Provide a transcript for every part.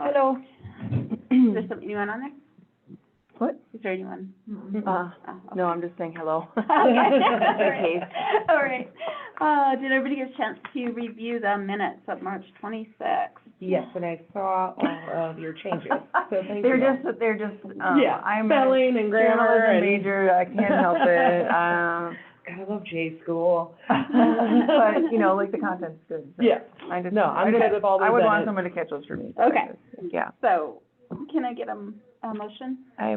Hello. Is there something you want on there? What? Is there anyone? No, I'm just saying hello. Okay. Okay. All right. Did everybody get a chance to review the minutes of March 26th? Yes, and I saw all of your changes, so thank you. They're just, Yeah, I'm spelling and grammar journalism and. major, I can't help it, Gotta love J school. but, you know, like, the content's good, so. Yeah, I just, no, I'm good with all those I would want edits. someone to catch those for me. Okay. Yeah. So, can I get a motion? I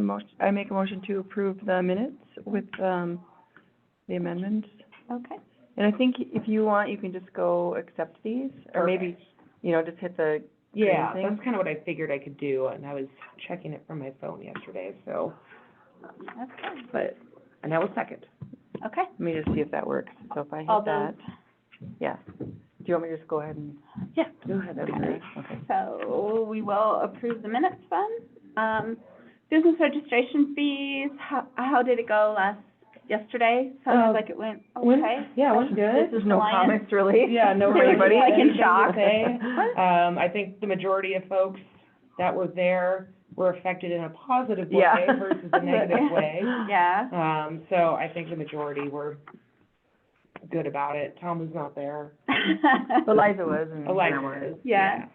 make a motion to approve the minutes with, the amendments. Okay. And I think if you want, you can just go accept these, or maybe, you know, just hit the Yeah, green thing. that's kind of what I figured I could do, and I was checking it from my phone yesterday, so, Okay. and that was second. Okay. Let me just see if that works. So if I hit All that, yeah. Do you want me to just go ahead and? Yeah. Go ahead, that'd be great. Okay. So, we will approve the minutes then. Business registration fees, how did it go yesterday? Sounded like it went okay. Yeah, it went good. There's no Alliance. comments really? Yeah, no, They were anybody, like in anything to shock. say. I think the majority of folks that were there were affected in a positive way Yeah. versus a negative way. Yeah. So I think the majority were good about it. Tom was not there. Eliza was and Eliza Hannah was. was, Yeah.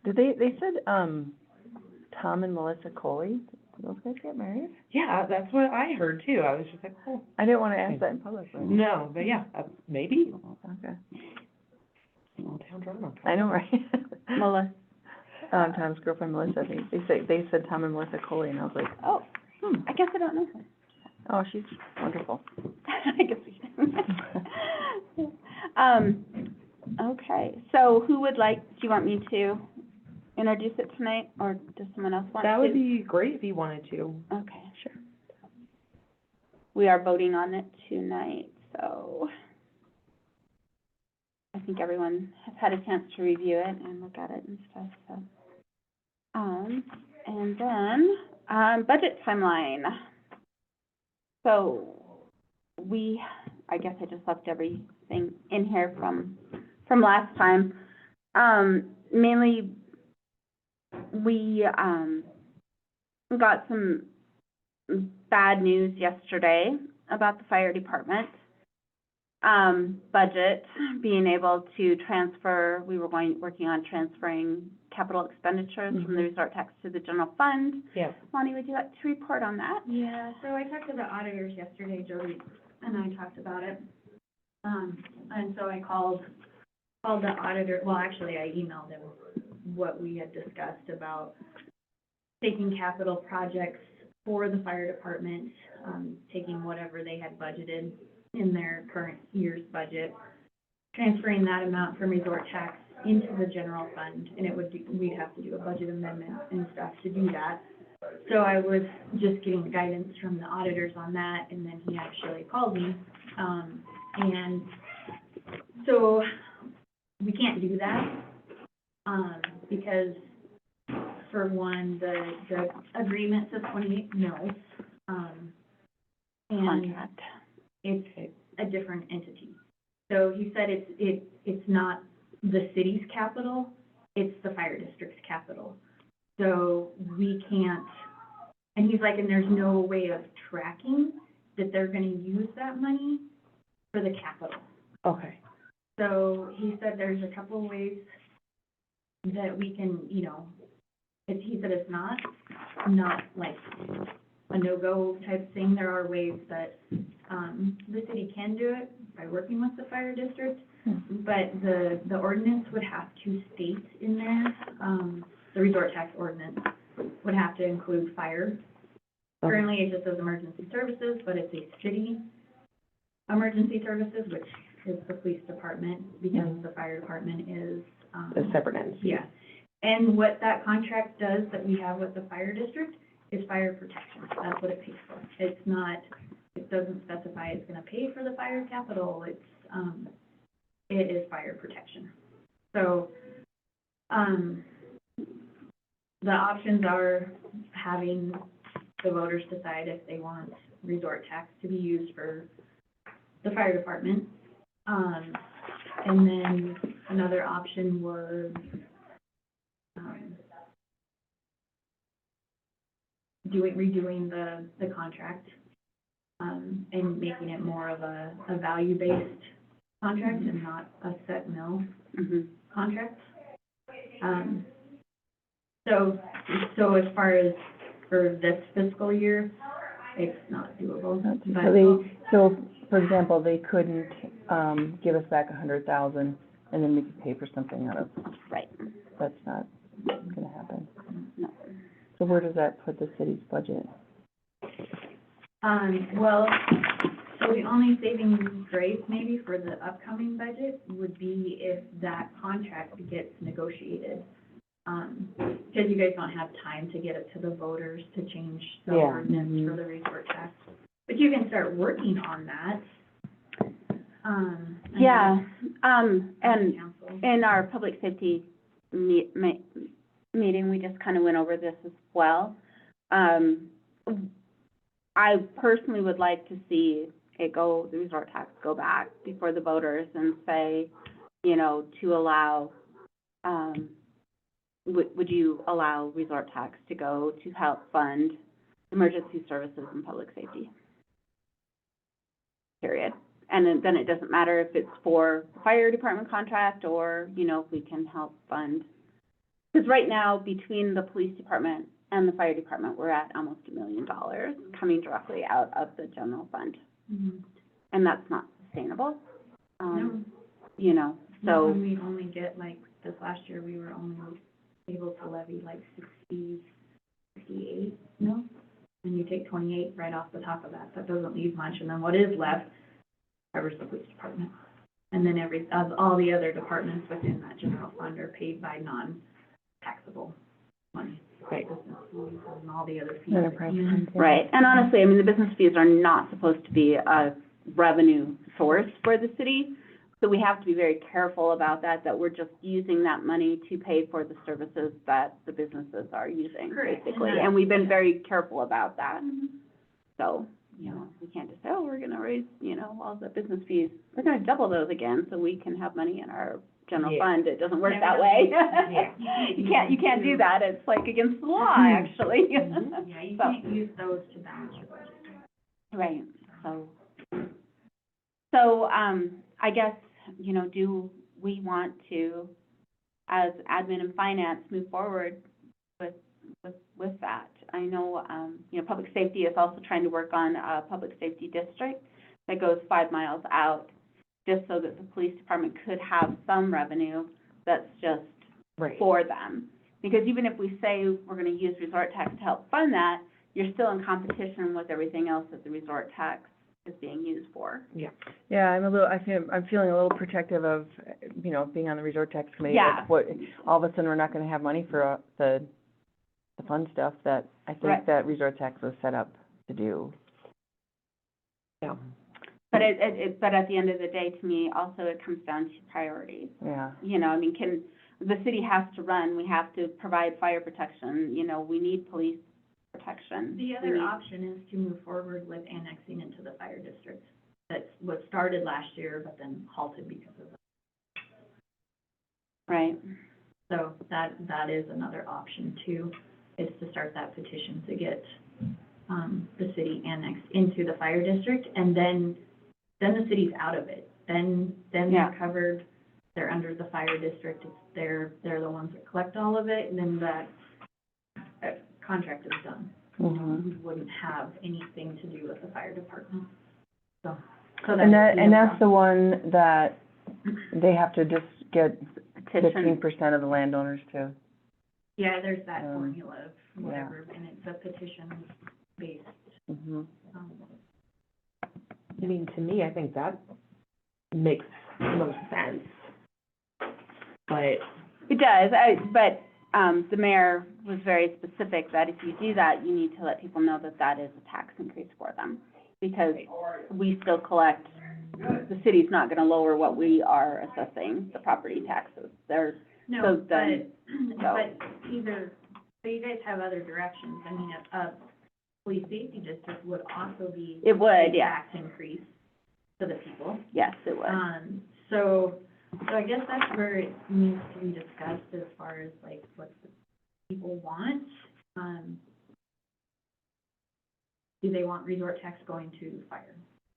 Did they said, Tom and Melissa Coley, did those guys get married? Yeah, that's what I heard too. I was just like, oh, I didn't want to ask that in public, but. no, but yeah, maybe. Okay. Small town drama. I know, right? Melissa. Tom's girlfriend Melissa, they said Tom and Melissa Coley, and I was like, Oh, I guess I don't know her. oh, she's wonderful. I guess we should. Okay, so who would like, do you want me to introduce it tonight, or does someone else want to? That would be great if you wanted to. Okay, sure. We are voting on it tonight, so I think everyone has had a chance to review it and look at it and stuff, so. And then, budget timeline. So, I guess I just left everything in here from last time. Mainly, we, got some bad news yesterday about the fire department. Budget, being able to transfer, we were working on transferring capital expenditures from the resort tax to the general fund. Yeah. Lonnie, would you like to report on that? Yeah, so I talked to the auditors yesterday, Jody, and I talked about it. And so I called the auditor, well, actually, I emailed him what we had discussed about taking capital projects for the fire department, taking whatever they had budgeted in their current year's budget, transferring that amount from resort tax into the general fund, and we'd have to do a budget amendment and stuff to do that. So I was just getting guidance from the auditors on that, and then he actually called me. And so we can't do that, because for one, the agreement says 28 mills, and Contract. it's a different entity. So he said it's not the city's capital, it's the fire district's capital. So we can't, and he's like, and there's no way of tracking that they're gonna use that money for the capital. Okay. So he said there's a couple of ways that we can, you know, he said it's not like a no-go type thing. There are ways that, the city can do it by working with the fire district, but the ordinance would have to state in there, the resort tax ordinance would have to include fire. Okay. Currently, it just says emergency services, but it's a city emergency services, which is the police department, because the fire department is, A separate entity. yeah. And what that contract does that we have with the fire district is fire protection. That's what it pays for. It's not, it doesn't specify it's gonna pay for the fire capital. It's, it is fire protection. So, the options are having the voters decide if they want resort tax to be used for the fire department. And then another option was, redoing the contract, and making it more of a value-based contract and not a set mill contract. So as far as for this fiscal year, it's not doable, but. So for example, they couldn't, give us back 100,000 and then we could pay for something out of, Right, that's not gonna happen. no. So where does that put the city's budget? Well, so the only saving grace maybe for the upcoming budget would be if that contract gets negotiated. Because you guys don't have time to get it to the voters to change the Yeah. ordinance for the resort tax. But you can start working on that. Yeah, and Council. in our public safety meeting, we just kind of went over this as well. I personally would like to see the resort tax go back before the voters and say, you know, to allow, would you allow resort tax to go to help fund emergency services and public safety? Period. And then it doesn't matter if it's for the fire department contract or, you know, if we can help fund. Because right now, between the police department and the fire department, we're at almost $1 million coming directly out of the general fund. Mhm. And that's not sustainable. No. You know, No, so, and we only get, like, this last year, we were only able to levy like 68 mil. And you take 28 right off the top of that, that doesn't leave much, and then what is left covers the police department. And then all the other departments within that general fund are paid by non-taxable money. Right. Business fees and all the other fees. that Enterprise come in. fund, yeah. right. And honestly, I mean, the business fees are not supposed to be a revenue source for the city. So we have to be very careful about that we're just using that money to pay for the services that the businesses are using, Correct. basically. And And we've been very careful about that. Mhm. So, you know, we can't just say, oh, we're gonna raise, you know, all the business fees. We're gonna double those again so we can have money in our general Yeah. fund. It doesn't work Yeah, that we way. Yeah. You can't do that. It's like against the law, actually. Yeah, you So- can't use those to balance your budget. Right, so, I guess, you know, do we want to, as admin and finance, move forward with that? I know, you know, public safety is also trying to work on a public safety district that goes 5 miles out, just so that the police department could have some revenue that's just Right. for them. Because even if we say we're gonna use resort tax to help fund that, you're still in competition with everything else that the resort tax is being used for. Yeah, I'm feeling a little protective of, you know, being on the resort tax committee. Yeah. Like, what, all of a sudden, we're not gonna have money for, the fun stuff that I Right. think that resort tax was set up to do. Yeah. But but at the end of the day, to me, also it comes down to priorities. Yeah. You know, I mean, the city has to run, we have to provide fire protection, you know, we need police protection. The We other need- option is to move forward with annexing into the fire district. That's what started last year, but then halted because of that. Right, So that is another option too, is to start that petition to get, the city annexed into the fire district, and then the city's out of it. Then Yeah. they're covered, they're under the fire district, they're the ones that collect all of it, and then that contract is done. Mhm. We wouldn't have anything to do with the fire department, so. And that's the one that they have to just get petition, 15% of the landowners to, Yeah, there's that Um, formula of whatever, and it's a petition-based, mhm. I mean, to me, I think that makes the most sense. But, it does, but, the mayor was very specific that if you do that, you need to let people know that that is a tax increase for them. Because we still collect, the city's not gonna lower what we are assessing, the property taxes. So No, then- but either, so you guys have other directions, I mean, a police safety district would also be. It would, a yeah. tax increase to the people. Yes, it would. So I guess that's where it needs to be discussed as far as like what the people want. do they want resort tax going to fire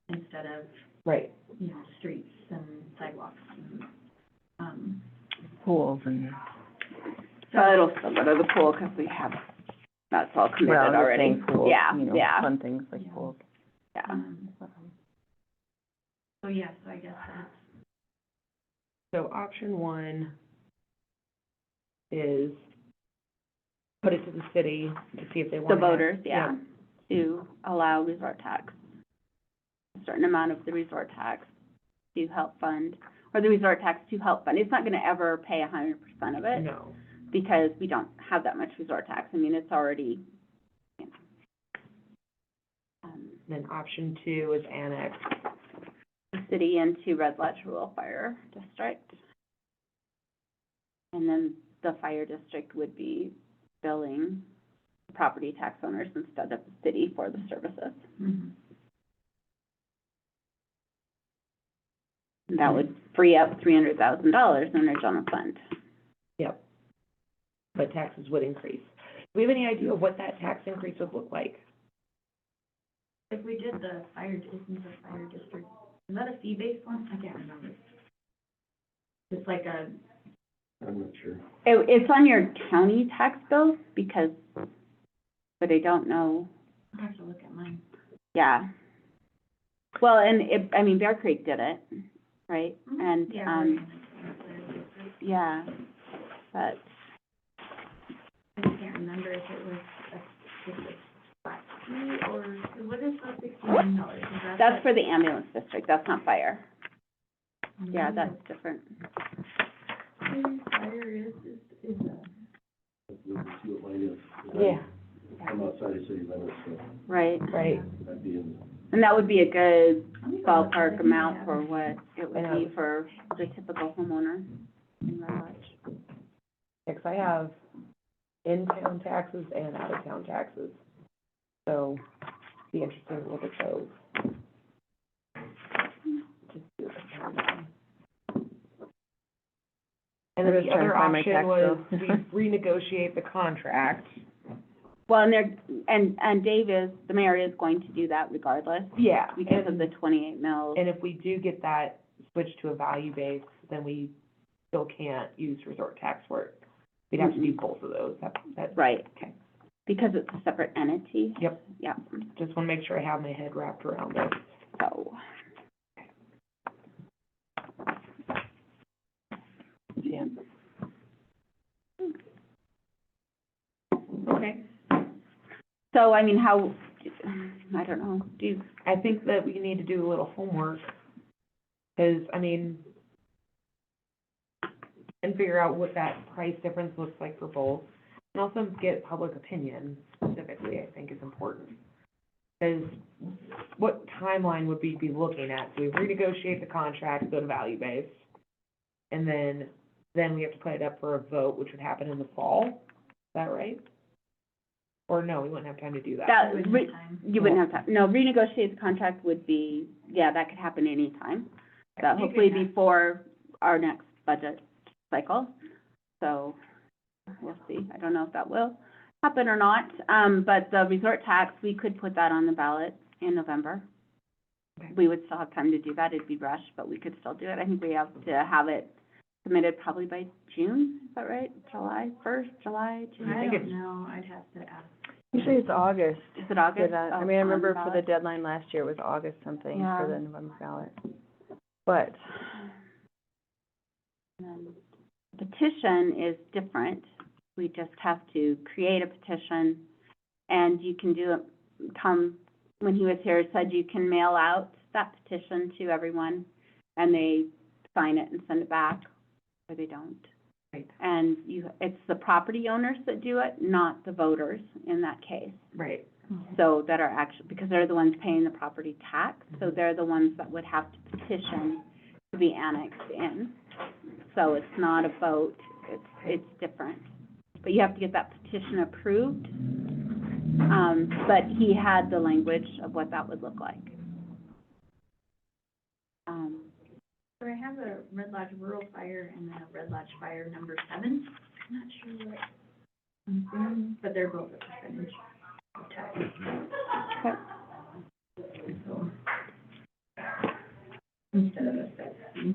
instead of, Right. streets and sidewalks and, Pools and, So it'll still go to the pool, because we have, that's all well, committed I'm just already. saying pools, Yeah, you know, yeah, fun things like Yeah. pools. yeah. so yeah, so I guess that's, So option one is put it to the city to see if they want The to. voters, yeah, to allow resort tax, a certain amount of the resort tax to help fund, or the resort tax to help fund. It's not gonna ever pay 100% of it, No. because we don't have that much resort tax. I mean, it's already, you know. Then option two is annex. The city into Red Lodge Rural Fire District. And then the fire district would be billing property tax owners instead of the city for the services. And that would free up $300,000 in their general fund. Yep. But taxes would increase. Do we have any idea what that tax increase would look like? if we did the fire, isn't the fire district, is that a fee-based one? I can't remember. It's like a, I'm not sure. It's on your county tax bill, because, but I don't know, I have to look at mine. yeah. Well, and I mean, Bear Creek did it, right? And, Yeah, we're in the fire district. yeah, but, I just can't remember if it was a flat fee or, what is the $69? Is that's for the ambulance district, that's not fire. Yeah, that's different. Fire is We can see what mine is. Yeah. I'm outside of city limits, so Right, Right. I'd be in, and that would be a good let me go look at it. ballpark amount for what it I would know. be for the typical homeowner in Red Lodge. Because I have in-town taxes and out-of-town taxes. So, be interesting to look at those. Just do it. And then I'm the just trying to other find my option tax was bill. we renegotiate the contract. Well, and Dave is, the mayor is going to do that regardless, Yeah. because of the 28 mils. And if we do get that switched to a value base, then we still can't use resort tax for it. We'd have to do both of those. That's Right. Okay. Because it's a separate entity. Yep. Yeah, Just want to make sure I have my head wrapped around it. so, Yeah. okay. So, I mean, how, I don't know, do you, I think that we need to do a little homework, because, I mean, and figure out what that price difference looks like for both, and also get public opinion specifically, I think is important. Because what timeline would we be looking at? So we renegotiate the contract, go to value base, and then we have to put it up for a vote, which would happen in the fall, is that right? Or no, we wouldn't have time to do that. that, Wouldn't have time. you wouldn't have to, no, renegotiate the contract would be, yeah, that could happen anytime. That You hopefully can- before our next budget cycle, so we'll see. I don't know if that will happen or not, but the resort tax, we could put that on the ballot in November. Okay. We would still have time to do that, it'd be rushed, but we could still do it. I think we have to have it submitted probably by June, is that right? July 1st, July, June? I think don't it's- know, I'd have to ask. Usually it's August. Is it August? I Oh, mean, I on the remember for the ballot? deadline last year, it was August something Yeah. for the November ballot. But, Petition is different. We just have to create a petition, and you can do it, Tom, when he was here, said you can mail out that petition to everyone, and they sign it and send it back, or they don't. Right. And it's the property owners that do it, not the voters in that case. Right. So that are actually, because they're the ones paying the property tax, so Mhm. they're the ones that would have to petition to be annexed in. So it's not a vote, it's different. But you have to get that petition approved. But he had the language of what that would look like. So I have a Red Lodge Rural Fire and then a Red Lodge Fire number 7. I'm not sure what, but they're both a percentage. tax. Okay. So, instead of a set fee.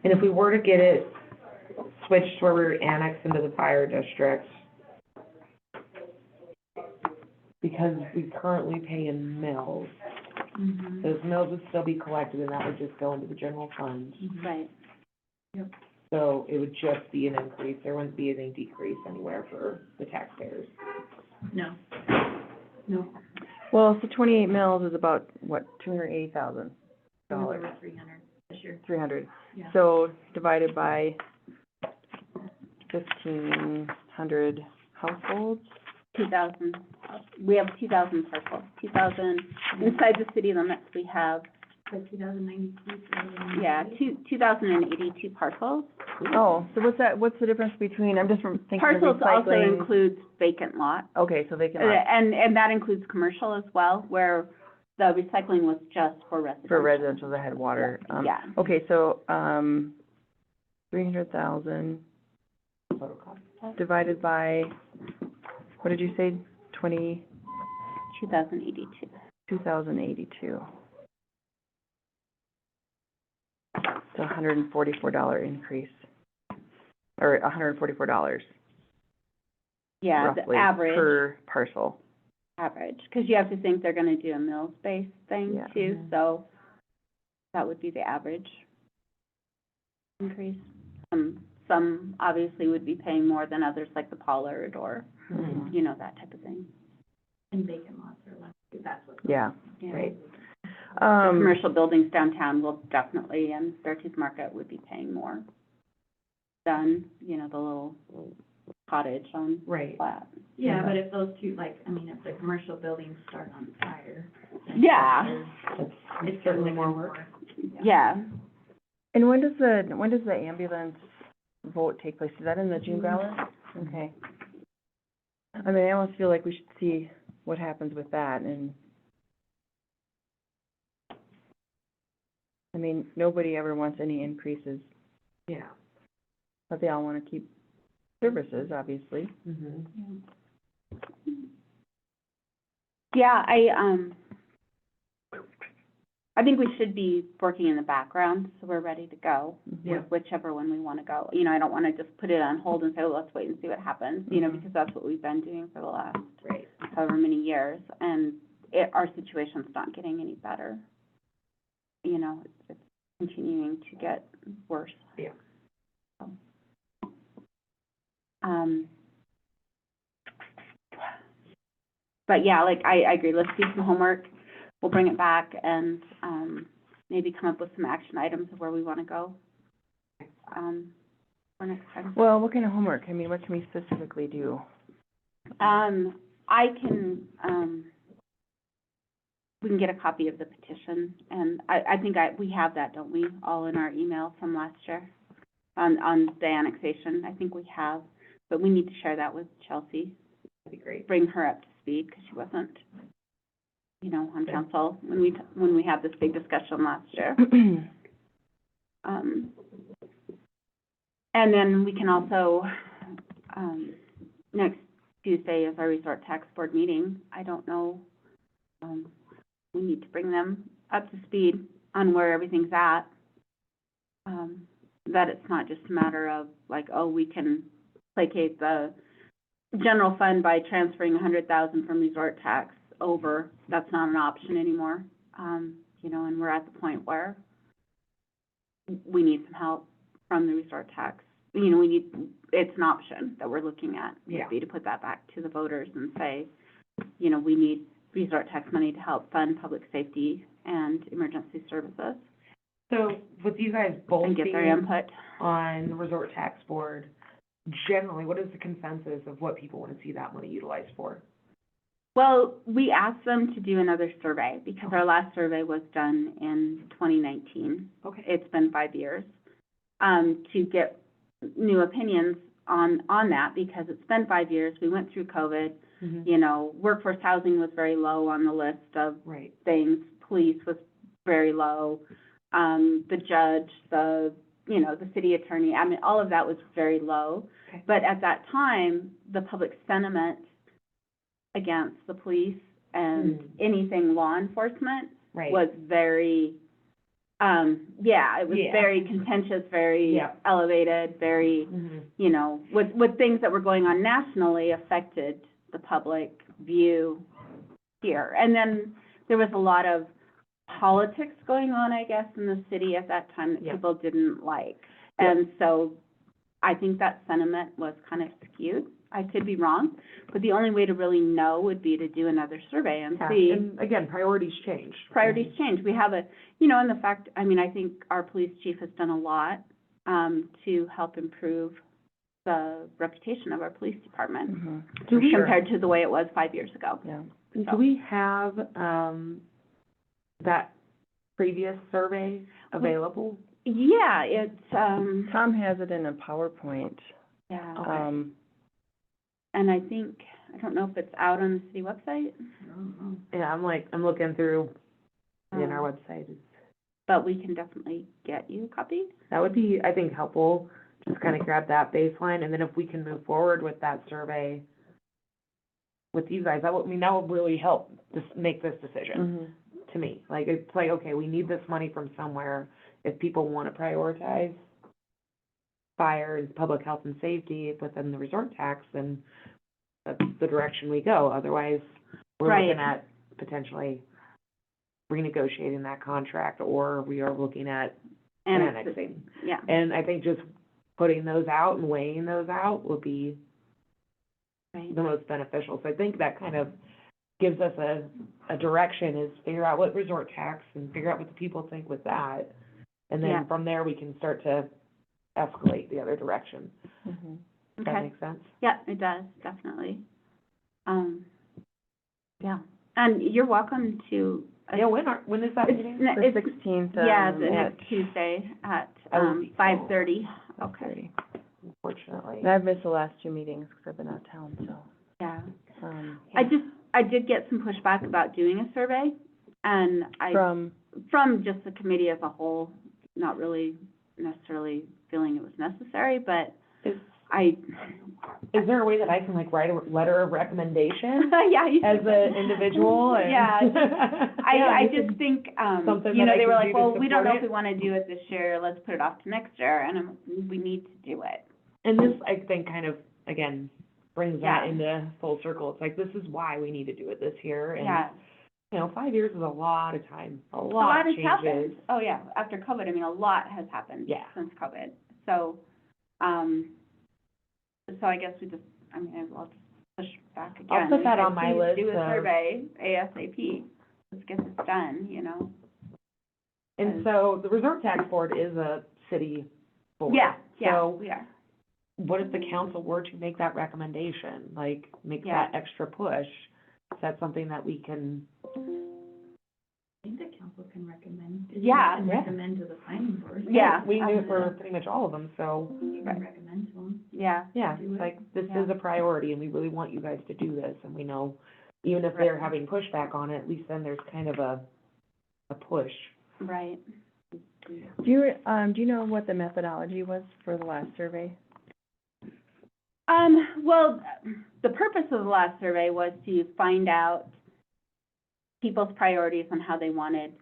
And if we were to get it switched where we're annexed into the fire district, because we currently pay in mills, Mhm. those mills would still be collected and that would just go into the general fund. Right. So it would just be an increase, there wouldn't be any decrease anywhere for the taxpayers. No. No. Well, so 28 mils is about, what, $280,000? It was over 300 this year. 300. Yeah. So divided by 1,500 households? 2,000, we have 2,000 parcels, 2,000, inside the city limits, we have, Like 2092, 2093. yeah, 2,082 parcels. Oh, so what's the difference between, I'm just thinking of Parcels also recycling. includes vacant lot, Okay, so they can, and that includes commercial as well, where the recycling was just for residential. for residential that had water. Yeah. Okay, so, 300,000 Total cost. divided by, what did you say, 2,082. 2,082. It's a $144 increase, or $144 Yeah, the roughly average. per parcel. Average, because you have to think they're gonna do a mills-based thing Yeah. too, so that would be the average increase. Some obviously would be paying more than others, like the Pollard or, Mhm. you know, that type of thing. And vacant lots are less, that's what. Yeah. Yeah. Right. Commercial buildings downtown will definitely, and Fairtooth Market would be paying more than, you know, the little cottage on Right. flat. Yeah, but if those two, like, I mean, if the commercial buildings start on fire. then Yeah. It's certainly more work. Yeah, And when does the ambulance vote take place? Is that in the June ballot? Okay. I mean, I almost feel like we should see what happens with that, and I mean, nobody ever wants any increases, Yeah. but they all wanna keep services, obviously. Mhm. yeah, I think we should be working in the background, so we're ready to go. Yeah. With whichever one we wanna go. You know, I don't wanna just put it on hold and say, well, let's wait and see what happens, you know, Mhm. because that's what we've been doing for the last Right. however many years, and our situation's not getting any better. You know, it's continuing to get worse. Yeah. So, but yeah, like, I agree, let's do some homework, we'll bring it back and, maybe come up with some action items of where we wanna go, for next time. Well, what kind of homework? I mean, what can we specifically do? I can, we can get a copy of the petition, and I think we have that, don't we, all in our email from last year? On the annexation, I think we have, but we need to share that with Chelsea, That'd be great. bring her up to speed, because she wasn't, you know, on Okay. council when we had this big discussion last year. And then we can also, next Tuesday is our resort tax board meeting. I don't know, we need to bring them up to speed on where everything's at. That it's not just a matter of like, oh, we can placate the general fund by transferring 100,000 from resort tax over. That's not an option anymore. You know, and we're at the point where we need some help from the resort tax. You know, it's an option that we're looking at, Yeah. would be to put that back to the voters and say, you know, we need resort tax money to help fund public safety and emergency services So with you guys both and get their being input. on the resort tax board, generally, what is the consensus of what people want to see that money utilized for? Well, we asked them to do another survey because our last survey was done in 2019. Okay. It's been 5 years, to get new opinions on that because it's been 5 years. We went through COVID. Mhm. You know, workforce housing was very low on the list of Right. things. Police was very low. The judge, the you know, the city attorney, I mean, all of that was very low. Okay. But at that time, the public sentiment against the police and anything law enforcement Right. was very, yeah, it was Yeah. very contentious, very Yeah. elevated, very, Mhm. you know, with things that were going on nationally affected the public view here. And then there was a lot of politics going on, I guess, in the city at that time that Yeah. people didn't like. Yeah. And so I think that sentiment was kind of skewed. I could be wrong, but the only way to really know would be to do another survey and Yeah, see. and again, priorities change. Priorities change. We have you know, and the fact, I mean, I think our police chief has done a lot, to help improve the reputation of our police department Mhm. For sure. compared to the way it was 5 years ago. Yeah. Do we have, that previous survey available? Yeah, it's, Tom has it in a PowerPoint. yeah, Okay. and I think, I don't know if it's out on the city website, Yeah, I'm looking through, in our um, website. but we can definitely get you a copy. That would be, I think, helpful, just kind of grab that baseline, and then if we can move forward with that survey with you guys, that would, I mean, that would really help just make this decision, Mhm. to me. Like, it's like, okay, we need this money from somewhere, if people want to prioritize fire and public health and safety within the resort tax, then that's the direction we go. Otherwise, we're Right. looking at potentially renegotiating that contract, or we are looking at annexing. Yeah, And I think just putting those out and weighing those out would be right, the most beneficial. So I think that kind of gives us a direction, is figure out what resort tax and figure out what the people think with that. And Yeah. then from there, we can start to escalate the other direction. Mhm. Does that okay. make sense? Yeah, it does, definitely. Yeah, and you're welcome to. Yeah, when is that It's, meeting? The it's, 16th, yeah, the at next Tuesday at, I will be- 5:30. Okay, 5:30. Unfortunately. And I've missed the last two meetings because I've been out of town, so, yeah. um, I did get some pushback about doing a survey, and from just the committee as a whole, not really necessarily feeling it was necessary, but Is- I, Is there a way that I can like write a letter of recommendation yeah, you as an individual and? Yeah, I you just think, something you that know, I they were can like, do to well, we don't support know it? if we wanna do it this year, let's put it off to next year, and we need to do it. And this, I think, kind of, again, brings that Yeah. into full circle. It's like, this is why we need to do it this year. And, Yeah, you know, 5 years is a lot of time, a a lot lot has changes. happened. Oh, yeah, after COVID, I mean, a lot has happened Yeah. since COVID. So, so I guess we just, I mean, I'll just push back again. I'll put that and on my please list Do a of- survey ASAP. Let's get this done, you know? And so the Resort Tax Board is a city board. Yeah, So we are. what if the council were to make that recommendation, like, make Yeah. that extra push? Is that something that we can? I think the council can recommend. Yeah. Can Yeah. recommend to the planning board. Yeah, We do it for absolutely. pretty much all of them, so, You can recommend to them. Yeah, yeah, Do it's it. like, this Yeah. is a priority, and we really want you guys to do this, and we know, even if they're having pushback on it, at least then there's kind of a push. right. do you know what the methodology was for the last survey? Well, the purpose of the last survey was to find out people's priorities on how they wanted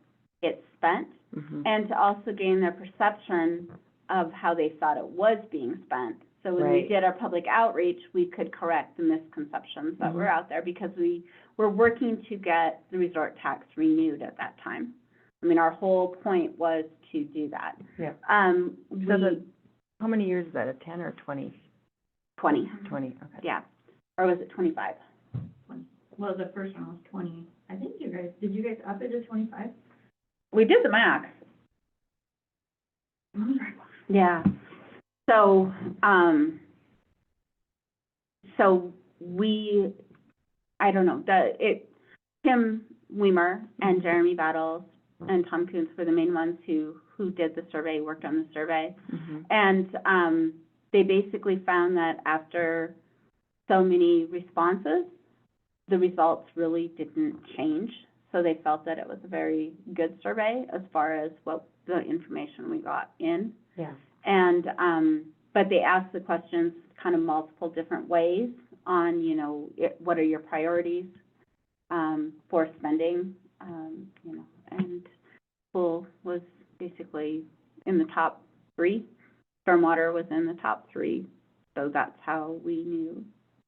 it spent, Mhm. and to also gain their perception of how they thought it was being spent. So when we Right. did our public outreach, we could correct the misconceptions that were Mhm. out there, because we were working to get the resort tax renewed at that time. I mean, our whole point was to do that. Yeah. So how many years is that, a 10 or 20? 20, 20, okay. yeah, or was it 25? Well, the first one was 20. I think did you guys up it to 25? We did the max. Yeah. So, I don't know, Tim Weimer and Jeremy Battles and Tom Coons were the main ones who did the survey, worked on the survey. Mhm. And, they basically found that after so many responses, the results really didn't change. So they felt that it was a very good survey as far as what the information we got in. Yeah. But they asked the questions kind of multiple different ways on, you know, what are your priorities, for spending, you know, and pool was basically in the top 3. Stormwater was in the top 3, so that's how we knew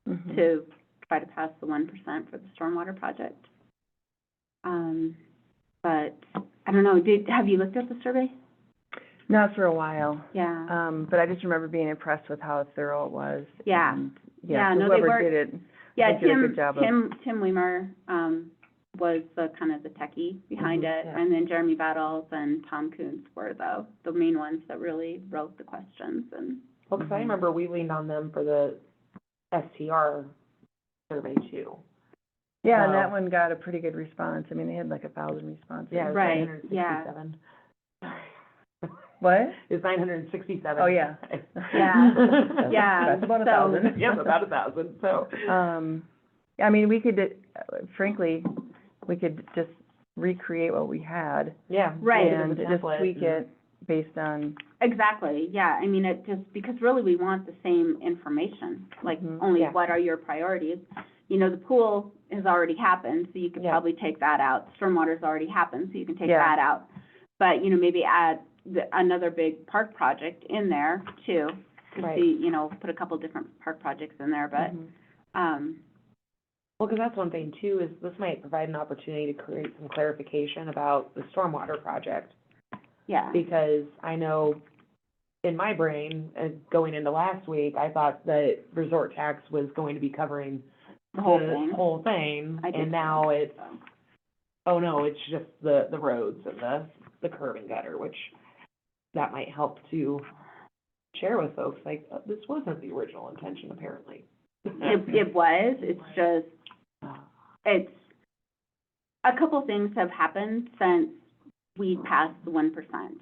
Mhm. to try to pass the 1% for the stormwater project. But I don't know, have you looked at the survey? Not for a while, Yeah, but I just remember being impressed with how thorough it was. Yeah. and, Yeah, so no, they whoever were- did it, yeah, they did a good job of. Tim Weimer, was the kind of the techie behind Mhm, it, yeah. and then Jeremy Battles and Tom Coons were the main ones that really wrote the questions, and, Well, 'cause I remember we leaned on them for the STR survey too. Yeah, and So- that one got a pretty good response. I mean, they had like 1,000 responses. Yeah, it was Right, 967. What? It was 967. Oh, yeah. Yeah, yeah, That's about so- 1,000. Yeah, about 1,000, so. I mean, we could, frankly, we could just recreate what we had. Yeah. Right. And As a just template. tweak it based on, exactly, yeah, I mean, it just, because really we want the same information, like, Mhm, only yeah. what are your priorities? You know, the pool has already happened, so you could Yeah. probably take that out. Stormwater's already happened, so you can take Yeah. that out. But, you know, maybe add another big park project in there too, to Right. see, you know, put a couple different park projects in there, but, Mhm. Well, because that's one thing too, is this might provide an opportunity to create some clarification about the stormwater project. yeah. Because I know in my brain, going into last week, I thought that resort tax was going to be covering The whole thing. whole thing, I did and now too, it's, so. oh no, it's just the roads and the curb and gutter, which that might help to share with folks, like, this wasn't the original intention apparently. It was, it's just, it's, a couple things have happened since we passed the 1%.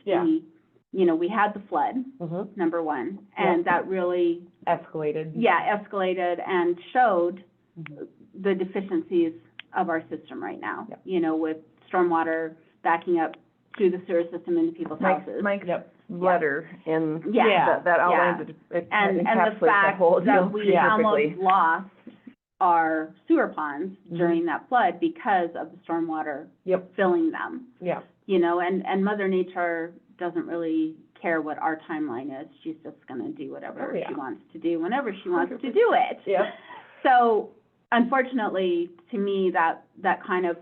Yeah. You know, we had the flood, Mhm. number one, Yeah. and that really, Escalated. yeah, escalated and showed Mhm. the deficiencies of our system right now. Yep. You know, with stormwater backing up through the sewer system into people's houses. Mike's Yep. letter in, Yeah. that outlines it, it And the encapsulates the fact whole deal that pretty we perfectly. almost lost our sewer ponds Mm-hmm. during that flood because of the stormwater Yep, filling them. yeah, You know, and Mother Nature doesn't really care what our timeline is. She's just gonna do whatever Oh, yeah. she wants to do, whenever she wants to do it. Yep. So unfortunately, to me, that kind of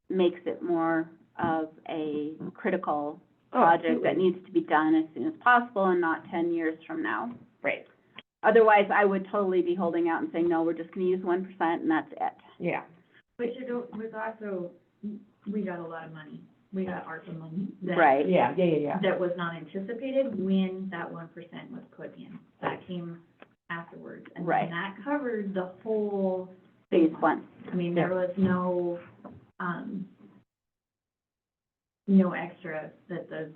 makes it more of a critical Oh, project that absolutely. needs to be done as soon as possible and not 10 years from now. Right, Otherwise, I would totally be holding out and saying, no, we're just gonna use 1% and that's it. yeah, Which it was also, we got a lot of money. We got ARPA money that. Right. yeah. That was not anticipated when that 1% was put in. That came afterwards. And Right. then that covered the whole, Phase 1. I mean, there was no, no extra that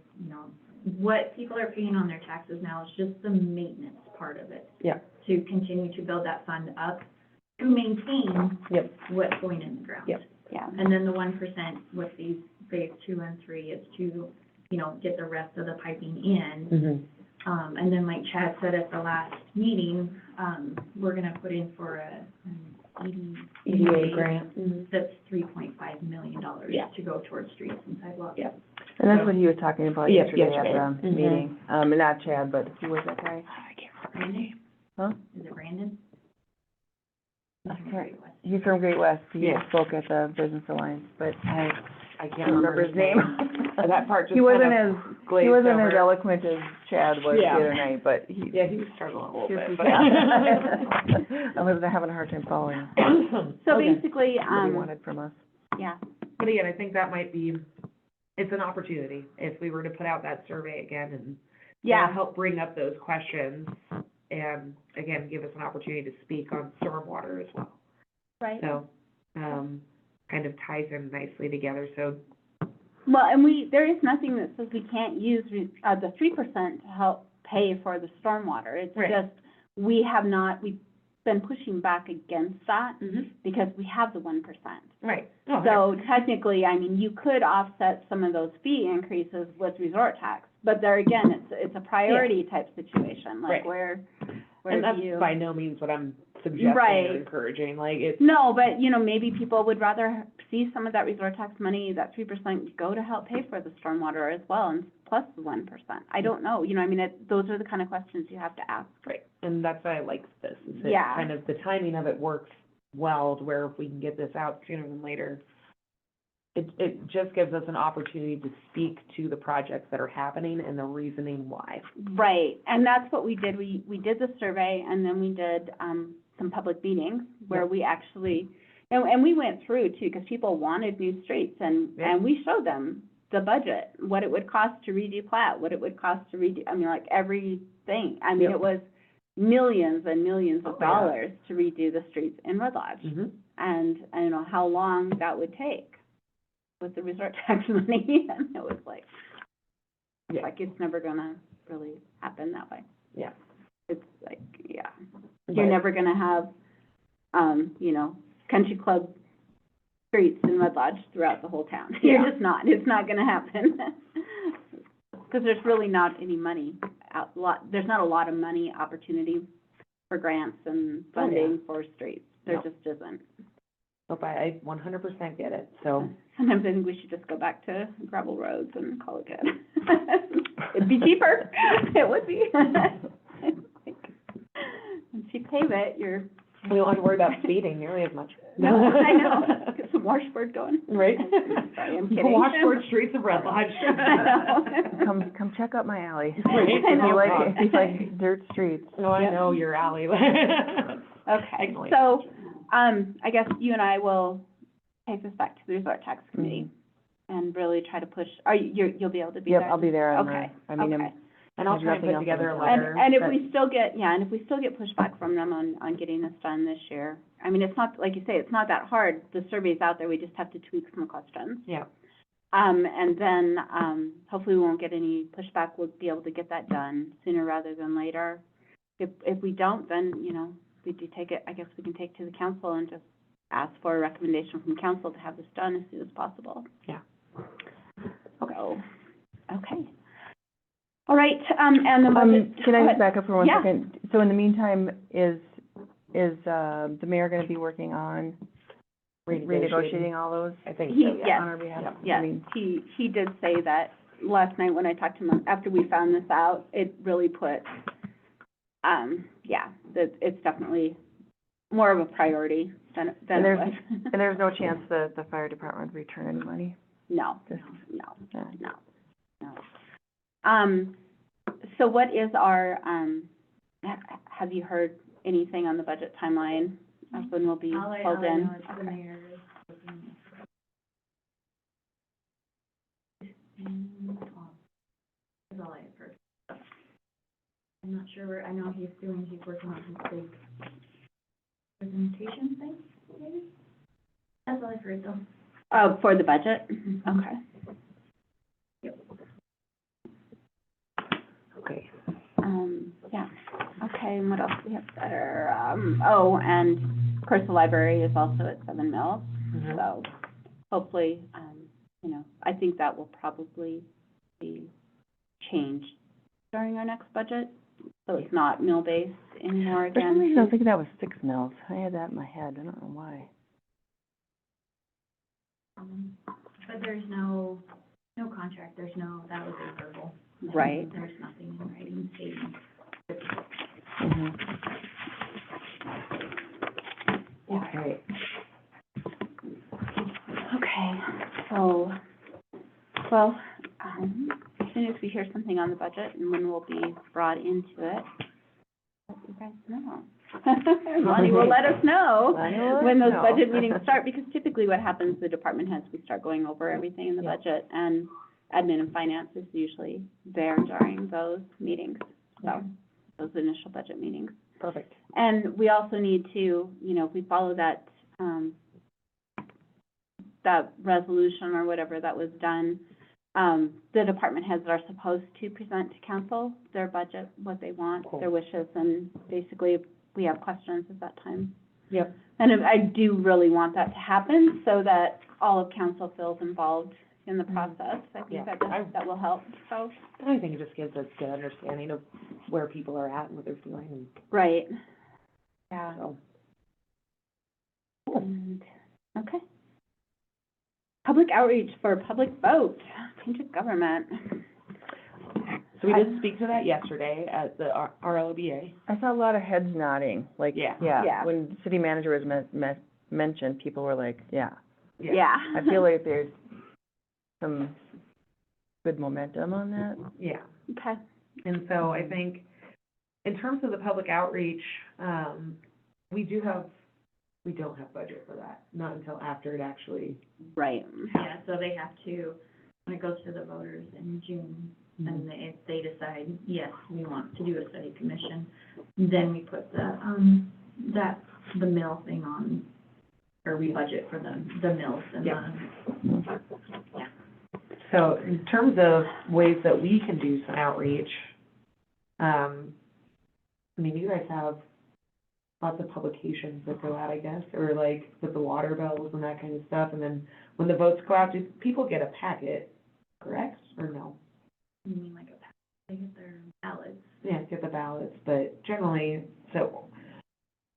what people are paying on their taxes now is just the maintenance part of it. Yeah. To continue to build that fund up, to maintain Yep. what's going in the ground. Yep. Yeah. And then the 1% with these phase 2 and 3 is to, get the rest of the piping in. Mm-hmm. And then like Chad said at the last meeting, we're gonna put in for EDA grant. that's $3.5 million Yeah. to go towards streets and sidewalks. Yeah. And that's what he was talking about Yes, yesterday at yesterday. the Mhm. meeting. And not Chad, but who was that guy? I can't remember his name. Huh? Is it Brandon? I can't- He's from Great West. He Yeah. spoke at the Business Alliance, but I I can't can't remember his name. That part just He wasn't kind as, glazed he wasn't as over. eloquent as Chad was the Yeah. other night, but he. Yeah, he was struggling a little he was- bit, but. I was having a hard time following So Okay. basically, what he wanted from us. yeah, But again, I think that might be, it's an opportunity, if we were to put out that survey again and yeah, help bring up those questions, and again, give us an opportunity to speak on stormwater as well. right. So, kind of ties in nicely together, so, Well, and there is nothing that says we can't use, the 3% to help pay for the stormwater. It's Right. just, we've been pushing back against that because we have the 1%. right. Oh, So technically, I mean, you could offset some of those fee increases with resort tax, but there again, it's a priority type situation, like Right. where And do that's you? by no means what I'm suggesting Right. or encouraging, like, it's, No, but, you know, maybe people would rather see some of that resort tax money, that 3% go to help pay for the stormwater as well, and plus the 1%. I don't know, you know, I mean, those are the kind of questions you have to ask. right, and that's why I like this, is that Yeah. kind of the timing of it works well, to where if we can get this out sooner than later, it just gives us an opportunity to speak to the projects that are happening and the reasoning why. Right, and that's what we did, we did the survey, and then we did, some public meetings, where Yep. we actually, and we went through too, because people wanted new streets, and Yep. we showed them the budget, what it would cost to redo Platt, what it would cost to redo, I mean, like, everything. I mean, Yep. it was millions and millions of Oh, yeah. dollars to redo the streets in Red Lodge. Mm-hmm. And you know, how long that would take with the resort tax money, and it was like, Yeah. like, it's never gonna really happen that way. Yeah. It's like, yeah, you're never gonna have, you know, country club streets in Red Lodge throughout the whole town. You're Yeah. just not, it's not gonna happen. Because there's really not any money, there's not a lot of money opportunity for grants and Oh, yeah. funding for streets. There No. just isn't. Nope, I 100% get it, so. Sometimes I think we should just go back to gravel roads and call it good. It'd be cheaper, it would be. Once you pave it, you're, We don't have to worry about speeding nearly as much. no, I know, get some washboard going. Right? Sorry, I'm kidding. Washboard streets of Red Lodge. I know. Come check out my alley. Right. If I you know. like, if you like dirt streets. No, I Yep. know your alley. Okay, Excellent. so, I guess you and I will take this back to the resort tax committee and really try to push, you'll be able to be there? Yep, I'll be there on Okay, the, I mean, okay. And I'll There's try and nothing put else together a on the letter. And if that- we still get, yeah, and if we still get pushback from them on getting this done this year, I mean, it's not, like you say, it's not that hard. The survey's out there, we just have to tweak some questions. Yeah, And then, hopefully we won't get any pushback, we'll be able to get that done sooner rather than later. If we don't, then, you know, we do take it, I guess we can take it to the council and just ask for a recommendation from council to have this done as soon as possible. Yeah. So, okay. All right, and the budget. can I go just ahead. back up for one Yeah. second? So in the meantime, is the mayor gonna be working on renegotiating all those? I think He- so, yeah. yes. On our behalf? I Yes, mean, he did say that last night when I talked to him, after we found this out, it really put, yeah, that it's definitely more of a priority than And it there's- was. and there's no chance that the fire department would return any money? No, Just- no, no. So what is our, have you heard anything on the budget timeline of when we'll be All I pulled in? know is the Okay. mayor is looking. That's all I have heard. I'm not sure where, I know he's working on his big presentation thing, maybe? That's all I've heard though. Oh, for the budget? Okay. Okay. Yeah, okay, and what else do we have there? Oh, and of course, the library is also at 7 Mills, Mhm. so hopefully, you know, I think that will probably be changed during our next budget, so it's not mill-based anymore For some reason, I was again. thinking that was 6 mils. I had that in my head. I don't know why. But there's no contract, that was a verbal. Right. There's nothing in writing stating. Mhm. Okay. Okay, so, well, as soon as we hear something on the budget and when we'll be brought into it, let you guys know. Lonnie will let us know Lonnie will let when us those know. budget meetings start, because typically what happens, the department heads, we start going over everything in the Yeah. budget, and admin and finance is usually there during those meetings, so, those initial budget meetings. Perfect. And we also need to, you know, if we follow that, that resolution or whatever that was done, the department heads are supposed to present to council their budget, what they want, Cool. their wishes, and basically, if we have questions at that time. Yep. And I do really want that to happen, so that all of council feels involved in the process. I Yeah, think that will help, so. I think it just gives us good understanding of where people are at and what they're feeling, and Right. Yeah. so. And, okay. Public outreach for public vote, change of government. So we did speak to that yesterday at the RLBA. I saw a lot of heads nodding, like, Yeah. Yeah. when city manager was mentioned, people were like, yeah. Yeah. I feel like there's some good momentum on that. Yeah. Okay. And so I think in terms of the public outreach, we don't have budget for that, not until after it actually. Right. Yeah, so they have to, when it goes to the voters in June, and if they decide, yes, we want to do a study commission, then we put the mill thing on, or we budget for the mills and Yeah. So in terms of ways that we can do some outreach, I mean, you guys have lots of publications that go out, I guess, or like with the water bills and that kind of stuff, and then when the votes go out, do people get a packet, correct, or no? You mean like they get their ballots? Yeah, get the ballots, but generally, so,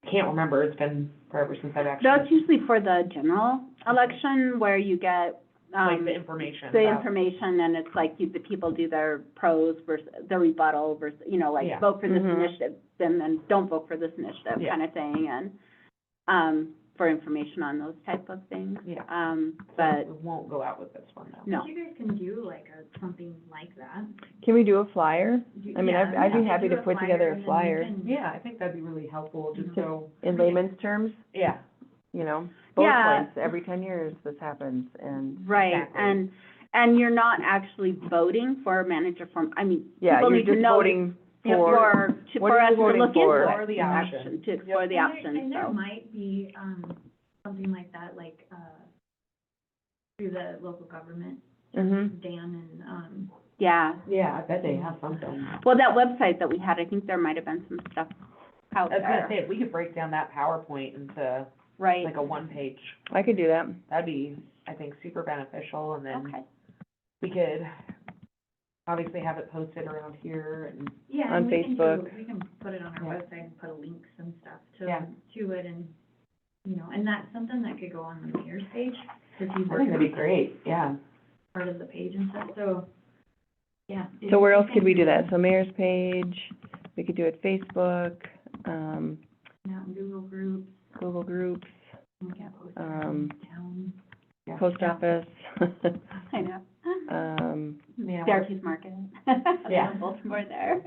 can't remember, it's been forever since I've actually, That's usually for the general election where you get, like, the information the about- information, and it's like the people do their pros versus, the rebuttal versus, like, Yeah. vote for this Mhm. initiative, then don't vote for this initiative, Yeah. kind of thing, and, for information on those type of things. Yeah. But, So it won't go out with this one, though. no. You guys can do like something like that. Can we do a flyer? I mean, I'd be Yeah, happy do to put together a and then you flyer. can- Yeah, I think that'd be really helpful, just so, In layman's terms, yeah, bullet Yeah. points, every 10 years this happens, and, Right, Exactly. and you're not actually voting for a manager form, I mean, yeah, people you're need to just know voting for, for, for what us are you to voting look for? into For it. the option. To explore the options, And there so. might be, something like that, like, through the local government, Mhm. Dan and, Yeah, yeah, I bet they have something. well, that website that we had, I think there might have been some stuff out I was gonna there, say, if we could break down that PowerPoint into right? like a one-page, I could do that. that'd be, I think, super beneficial, and then Okay, we could obviously have it posted around here, and, yeah, On and we can do, Facebook. we can put it on our Yeah. website and put links and stuff Yeah. to it, and, and that's something that could go on the mayor's page, because he's I think that'd be great, yeah. part of the page and stuff, so, yeah. So where else could we do that? So mayor's page, we could do it Facebook, Yeah, Google Groups, Google Groups, we can post it Um, in town. Yeah. post office. I know. Yeah. Syracuse Market. Yeah. Baltimore there.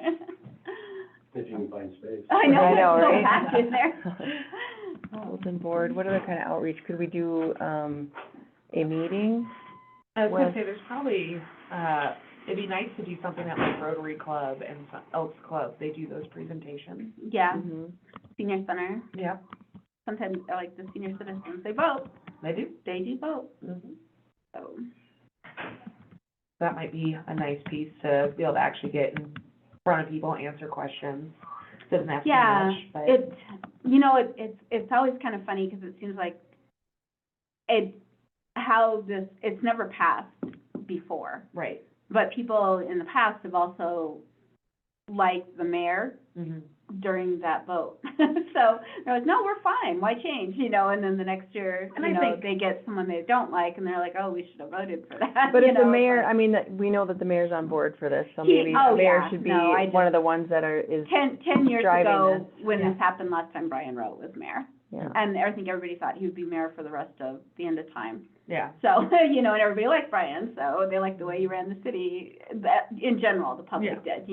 If you can find space. I know, I know, it's so right? packed in there. Bulletin board, what other kind of outreach? Could we do, a meeting? I was gonna With- say, there's probably, it'd be nice to do something at like Rotary Club and Elks Club, they do those presentations. Yeah, Mhm. senior center, Yep, sometimes, like, the senior citizens, they vote, they do. they do vote, Mhm. so. That might be a nice piece to be able to actually get in front of people, answer questions. Doesn't have to be Yeah, much, but. It's always kind of funny, because it seems like it's never passed before, Right. but people in the past have also liked the mayor Mm-hmm. during that vote. So, they're like, no, we're fine, why change, and then the next year, And I think- they get someone they don't like, and they're like, oh, we should have voted for that, But if the it's mayor, like- I mean, we know that the mayor's on board for this, so He- maybe oh, the mayor yeah, should be no, I one of the ones that is, 10 years driving ago, when yeah. this happened last time, Brian Rowe was mayor. yeah. And I think everybody thought he would be mayor for the rest of the end of time. Yeah. So, and everybody liked Brian, so they liked the way he ran the city, that, in general, the public did,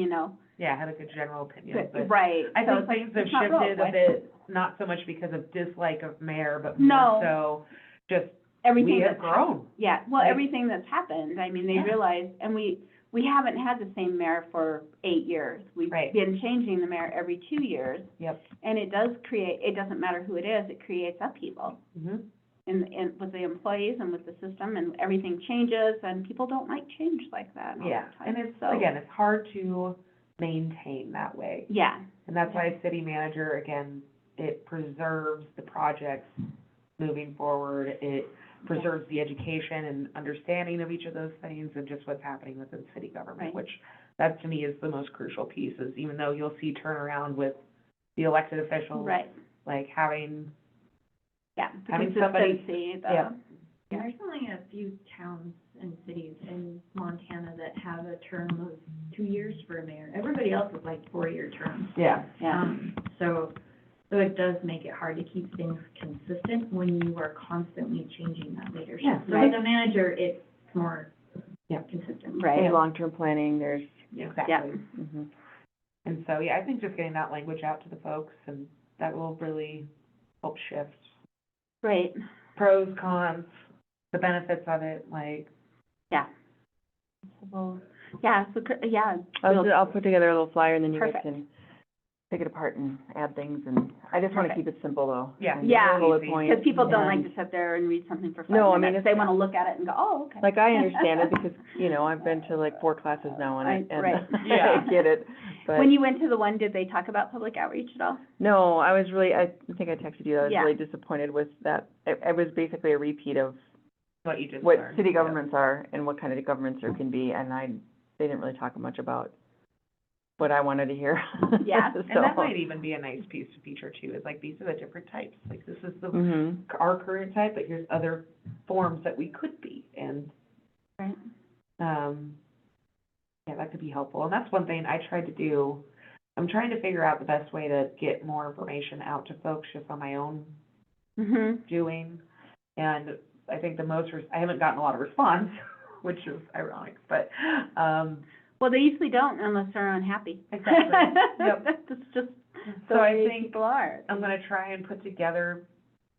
Yeah, had a good general opinion, but. Right. I So think things have it's not wrong, shifted a but bit, not so much because of dislike of mayor, but No. more so just, Everything we have that's grown. Yeah, well, Right. everything that's happened, I mean, they Yeah. realized, and we haven't had the same mayor for 8 years. We've Right. been changing the mayor every 2 years, Yep. and it doesn't matter who it is, it creates upheaval Mm-hmm. in with the employees and with the system, and everything changes, and people don't like change like that all the Yeah, time. and it's, So- again, it's hard to maintain that way. Yeah, And that's why a city manager, again, it preserves the projects moving forward. It preserves the education and understanding of each of those things and just what's happening within city government, Right. which that to me is the most crucial piece, is even though you'll see turnaround with the elected officials, Right, like having, yeah, the Having somebody- consistency, yeah. Yeah, there's only a few towns and cities in Montana that have a term of 2 years for a mayor. Everybody else is like 4-year terms. yeah, yeah, So it does make it hard to keep things consistent when you are constantly changing that leadership. Yeah, So right. as a manager, it's more Yeah. consistent. right, There's long-term planning, there's, exactly. mhm. And so, yeah, I think just getting that language out to the folks, and that will really help shift right, pros, cons, the benefits of it, like, yeah. Well, yeah, so, yeah. I'll put together a little flyer and then you guys Perfect. can pick it apart and add things and, I just wanna Perfect. keep it simple though. Yeah. and Yeah. Bullet Easy. points. Because people don't like and- to sit there and read something for 5 No, I mean, minutes. it's- They want to look at it and go, oh, okay. Like, I understand it because, you know, I've been to like 4 classes now on it, and Right. Yeah. I get it, but. When you went to the one, did they talk about public outreach at all? No, I was really, I think I texted you, I was Yeah. really disappointed with that. It was basically a repeat of what you just what learned. city Yeah. governments are and what kind of governments there can be, and they didn't really talk much about what I wanted to hear. Yeah. So. And that might even be a nice piece to feature too, is like, these are the different types, like, this is the, Mhm. our current type, but here's other forms that we could be, and, Right. yeah, that could be helpful, and that's one thing I tried to do. I'm trying to figure out the best way to get more information out to folks just on my own Mm-hmm. doing, and I think I haven't gotten a lot of response, which is ironic, but, Well, they usually don't unless they're unhappy. Exactly. Yep. That's just the So I way think people are. I'm gonna try and put together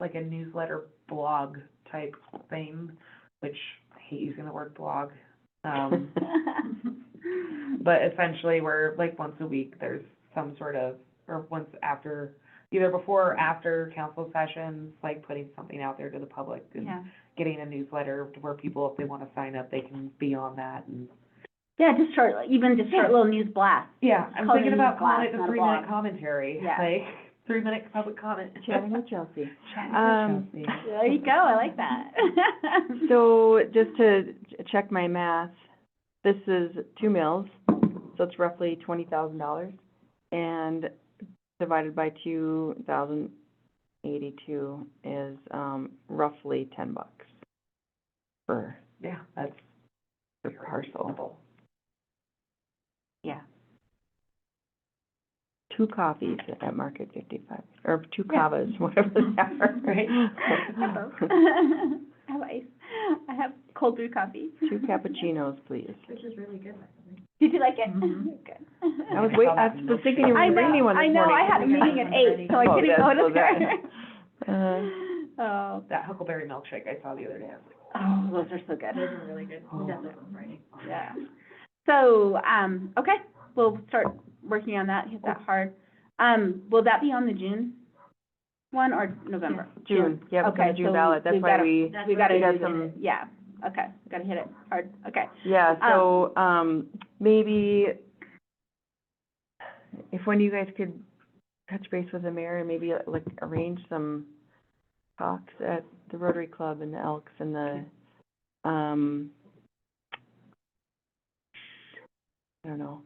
like a newsletter blog type thing, which I hate using the word blog. But essentially, we're like once a week, there's some sort of, or once after, either before or after council sessions, like putting something out there to the public and Yeah. getting a newsletter to where people, if they wanna sign up, they can be on that and. Yeah, just short, even just short Yeah. little news blast. Yeah, I'm Call it a thinking news about calling it blast, the not a 3-minute blog. commentary, Yeah. like 3-minute public comment. Chatting with Chelsea. Chatting with Chelsea. There you go, I like that. So, just to check my math, this is 2 mills, so it's roughly $20,000, and divided by 2,082 is, roughly $10 per Yeah, that's parcel. Yeah. 2 coffees at Market 55, or 2 Yeah. kavas, whatever they are. Right. I have both. I have ice. I have cold brew coffee. 2 cappuccinos, please. Which is really good, by the way. Did you like it? Mhm. Good. I was thinking you were I gonna bring me know, one I this know, morning. I had a meeting at 8, so I Oh, couldn't that's go to so that. there. Oh, That Huckleberry milkshake I saw the other day, I was like, oh, those are so good. Those are really good. Oh. Definitely on Friday. Yeah. So, okay, we'll start working on that, hit that hard. Will that be on the June one or November? June, yeah, it's on Okay, the June so ballot, that's we've why gotta- we, That's We what gotta we got do some- it. Yeah, okay, gotta hit it hard, okay. yeah, so, maybe if one of you guys could touch base with the mayor and maybe like arrange some talks at the Rotary Club and the Elks and the, I don't know.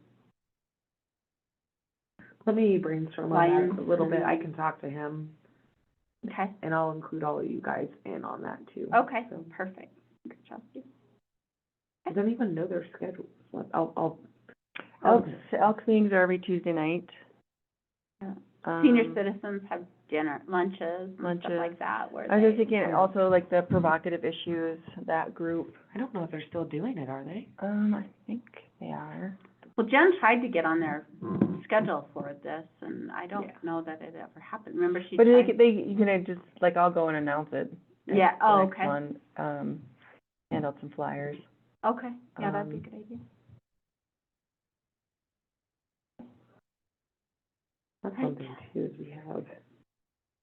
let me brainstorm on Lions that a little bit, I and- can talk to him, Okay, and I'll include all of you guys in on that too. okay, So, perfect. Good job, Steve. I don't even know their schedules, I'll, Elks meetings are every Tuesday night. Yeah. Senior Um, citizens have dinner, lunches, and stuff Lunches. like that, where I was just they- thinking also like the provocative issues, that group, I don't know if they're still doing it, are they? I think they are. Well, Jen tried to get on their schedule for this, and I Yeah. don't know that it ever happened. Remember she But tried? you can just, like, I'll go and announce it. at Yeah, the oh, next okay. one, hand out some flyers. Okay, yeah, that'd be a um, good idea. That's Right. something too, is we have,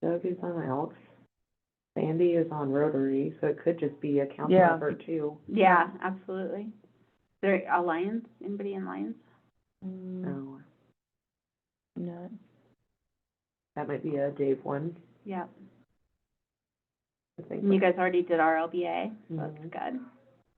Doug is on Elks, Sandy is on Rotary, so it could just be a council Yeah. effort too. Yeah, absolutely. There, Lions, anybody in Lions? No, Not, that might be a Dave one. Yeah. I think. And you guys already did RLBA, so that's Mhm. good.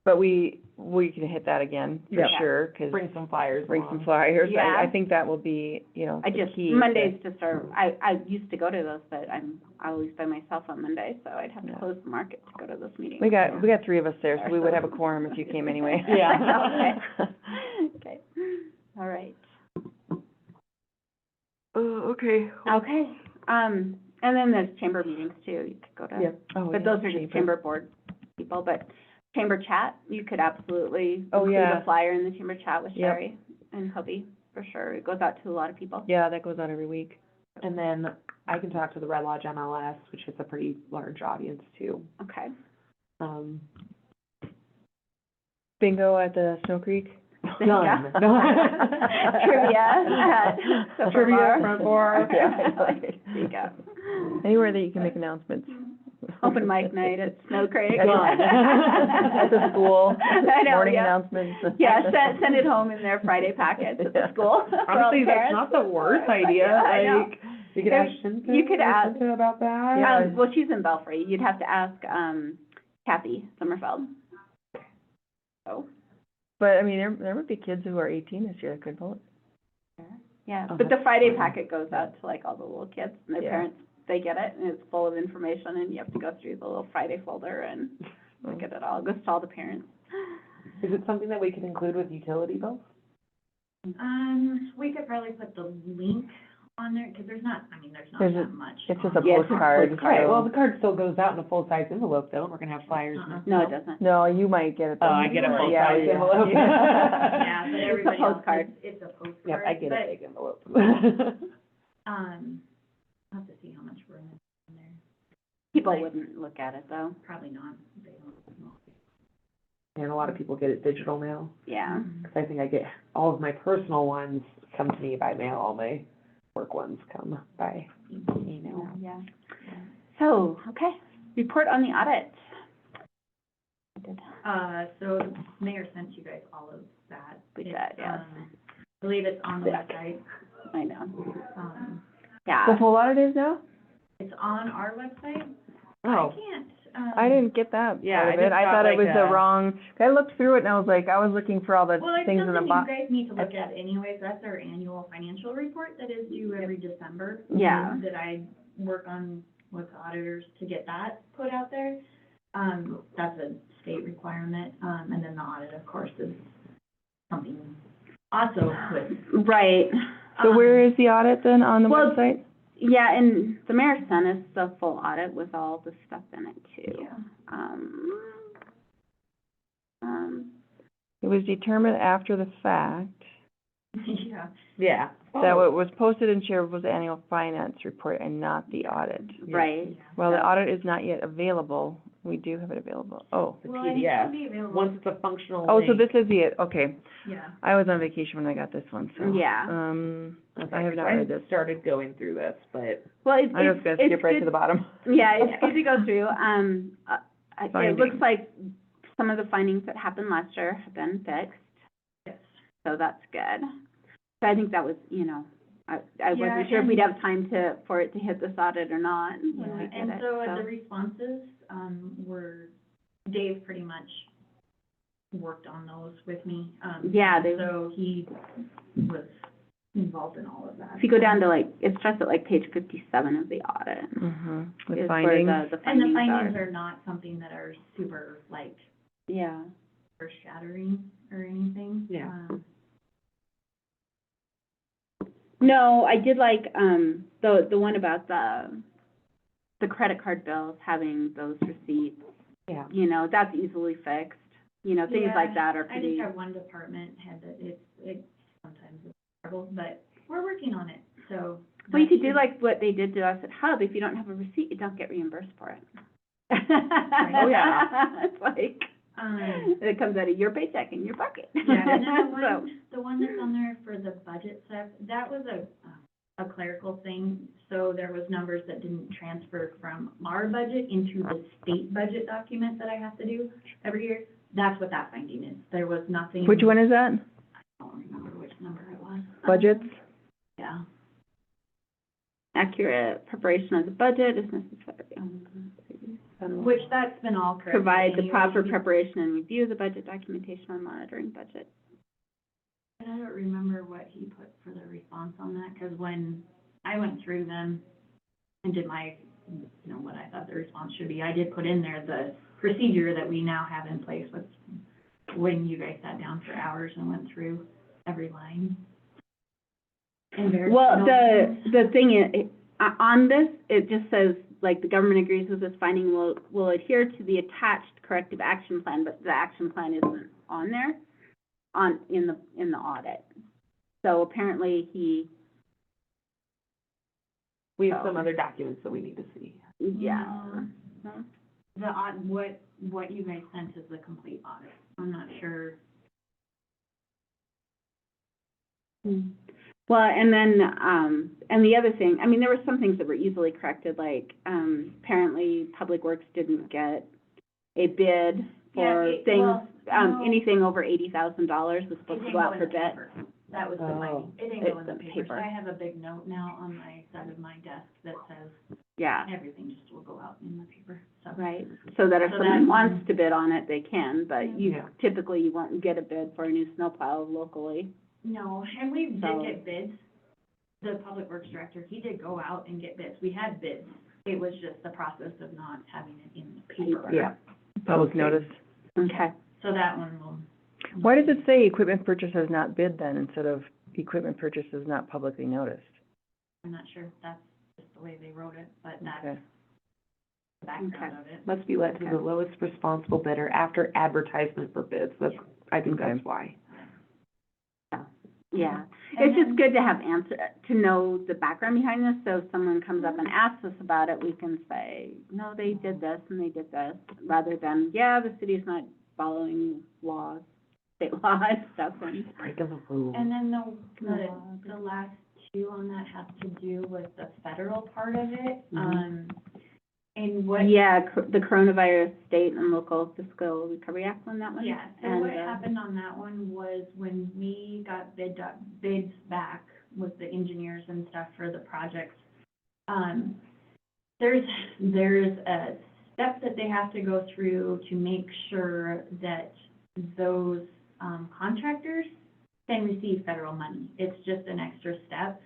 But we can hit that again, for Yeah. sure, 'cause Bring some flyers bring some along. flyers. Yeah. I think that will be, you know, I the just, key to- Mondays just are, I used to go to those, but I'm always by myself on Monday, so I'd have to Yeah. close the market to go to those meetings. We got 3 of us there, so we would have a quorum if you came anyway. Yeah. Okay, all right. Okay. Okay, and then there's chamber meetings too, you could go to. Yep. Oh, But yeah, those are just chamber board people, but chamber chat, you could absolutely Oh, include yeah. a flyer in the chamber chat with Yep. Sherry and Hubby, for sure. It goes out to a lot of people. Yeah, that goes out every week. And then I can talk to the Red Lodge MLS, which is a pretty large audience too. Okay. Bingo at the Snow Creek? None. Trivia at the Trivia bar. front bar. Yeah. There you go. Anywhere that you can make announcements. Open mic night at Snow Creek. Done. At the school, I know, morning yeah. announcements. Yeah, send it home in their Friday packets at the Yeah. school. for all Honestly, the that's parents. not the worst idea, Yeah, I know. like, you could ask There's- Shinta. you could or ask- Shinta about that. Yeah. Well, she's in Belfry. You'd have to ask, Kathy Sommerfeld. So, But, I mean, there would be kids who are 18 this year that could vote. yeah, Oh, but the that's Friday fun. packet goes out to like all the little kids and their Yeah. parents, they get it and it's full of information and you have to go through the little Friday folder and look at it all. It goes to all the parents. Is it something that we could include with utility bills? We could probably put the link on there, because there's not There's that much. It's just on a there. postcard, Right, so- well, the card still goes out in a full-size envelope though, and we're gonna have flyers. Uh-uh. No, it doesn't. No, you might get it. Oh, I get a Yeah, full-size yeah. envelope. Yeah, but It's a everybody else, postcard. it's a postcard. Yep, I get a but, big envelope. I'll have to see how much room is in there. People Like- wouldn't look at it though. Probably not, they don't. And a lot of people get it digital now, Yeah. 'cause I think I get, all of my personal ones come to me by mail, all my work ones come by email. Yeah. So, okay, report on the audit. I did. So the mayor sent you guys all of that. We did, It's, yes. I believe it's on the website. I know. Um, The Yeah. full audit is now? it's on our website. I Oh, can't, I didn't get that Yeah, part I of it. just I got, thought it like, was the a- wrong, I looked through it and I was like, I was looking for all the well, it's things in the something you box. guys need to look at anyways. That's our annual financial report that is due every December. Yeah. That I work on with the auditors to get that put out there. That's a state requirement. And then the audit, of course, is something also with. Right. So where is the audit then, on the Well, website? Yeah, and the mayor sent us the full audit with all the stuff in it too. Yeah. It was determined after the fact Yeah. yeah. that what was posted and shared was the annual finance report and not the audit. Right. While the audit is not yet available, we do have it available. Oh, The Well, and it PDF, can be available. once it's a functional oh, so link. this is it, okay. Yeah. I was on vacation when I got this one, so. Yeah. Okay, I have 'cause not read this. started going through this, but Well, it's, I'm just gonna it's skip right to good- the bottom. Yeah, it's good to go through. It Findings. looks like some of the findings that happened last year have been fixed, Yes. so that's good. So I think that was, I Yeah, wasn't sure if and- we'd have time for it to hit this audit or not when we Yeah, did and it, so the responses, were, Dave pretty much worked on those with me. Yeah, they- So he was involved in all of that. If you go down to it starts at page 57 of the audit. Mm-hmm, Is with where findings. the And the findings findings are. are not something that are super, Yeah. earth-shattering or anything. Yeah. No, I did like, the one about the credit card bills, having those receipts, yeah. that's easily fixed. Things like that are I pretty, just have one department head that it sometimes is trouble, but we're working on it, so. well, you could that do like what they did to us at Hub, if you don't have a receipt, you don't get reimbursed for it. Oh, yeah. It's like, should- it comes out of your paycheck in your pocket. Yeah, and then So, the one that's on there for the budget stuff, that was a clerical thing. So there was numbers that didn't transfer from our budget into the state budget document that I have to do every year. That's what that finding is. There was nothing. Which one is that? I don't remember which number it was. Budgets? Yeah. accurate preparation of the budget is necessary. which that's been all corrected. provide the anyway. proper preparation and review of the budget documentation on monitoring budget. And I don't remember what he put for the response on that, because when I went through them and did my, what I thought the response should be, I did put in there the procedure that we now have in place with, when you guys sat down for hours and went through every line. And Well, verified. the thing is, on this, it just says, like, the government agrees with this finding, will adhere to the attached corrective action plan, but the action plan isn't on there, in the audit. So apparently We have some other documents that we need to see. yeah. What you guys sent is the complete audit. I'm not sure. Well, and then, and the other thing, I mean, there were some things that were easily corrected, like, apparently Public Works didn't get a bid for things, anything over $80,000 was supposed to go out for bid. That was the Oh. finding. It didn't go in the It's the paper. So paper. I have a big note now on my side of my desk that says Yeah, everything just will go out in the paper, so. right, so that if So someone that- wants to bid on it, they can, but Yeah. typically you won't get a bid for a new snowplow locally. No, and we did So- get bids. The Public Works Director, he did go out and get bids. We had bids. It was just the process of not having it in the paper. Yeah. Public notice. Okay. So that one will. Why does it say equipment purchases not bid then, instead of equipment purchases not publicly noticed? I'm not sure if that's just the way they wrote it, but that's Okay. the background of it. Must be led to the lowest responsible bidder after advertisement for bids. That's, I think Okay. that's why. Yeah, And it's just then- good to have to know the background behind this, so if someone comes up and asks us about it, we can say, no, they did this and they did this, rather than, yeah, the city's not following laws, state laws, stuff, and. Breaking the rules. And then the last two on that has to do with the federal part of it, and what. Yeah, the coronavirus state and local fiscal recovery act on that one. Yeah, so And, what happened on that one was when we got bids back with the engineers and stuff for the projects, there's a step that they have to go through to make sure that those, contractors can receive federal money. It's just an extra step.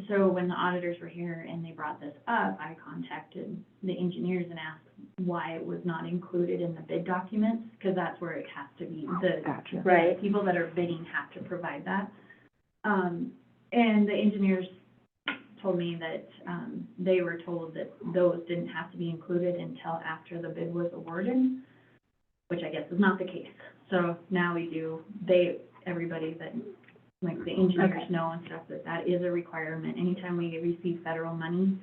So when the auditors were here and they brought this up, I contacted the engineers and asked why it was not included in the bid documents, because that's where it has to be. Gotcha. Right. The people that are bidding have to provide that. And the engineers told me that, they were told that those didn't have to be included until after the bid was awarded, which I guess is not the case. So now we do, everybody that, like the engineers know and stuff, that is a requirement. Anytime we receive federal money,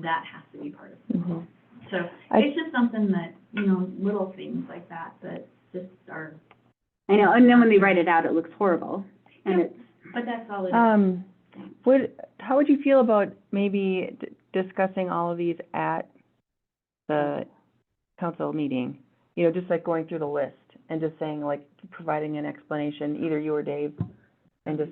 that has to be part of it. Mhm. So I- it's just something that, little things like that just are, I know, and then when they write it out, it looks horrible, and Yep. it's, but that's all it is. How would you feel about maybe discussing all of these at the council meeting? Just like going through the list and just saying, like, providing an explanation, either you or Dave, and just,